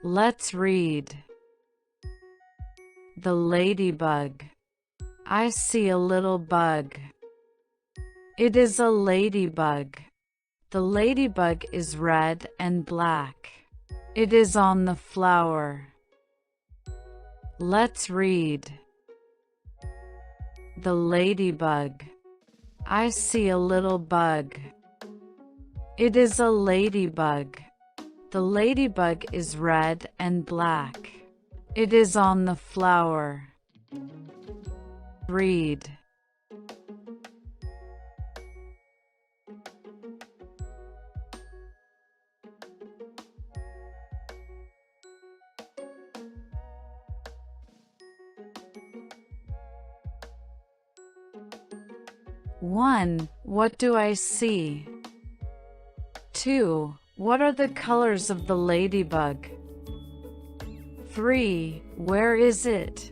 Let's read. The ladybug. I see a little bug. It is a ladybug. The ladybug is red and black. It is on the flower. Let's read. The ladybug. I see a little bug. It is a ladybug. The ladybug is red and black. It is on the flower. Read. One. What do I see? 2. What are the colors of the ladybug? 3. Where is it?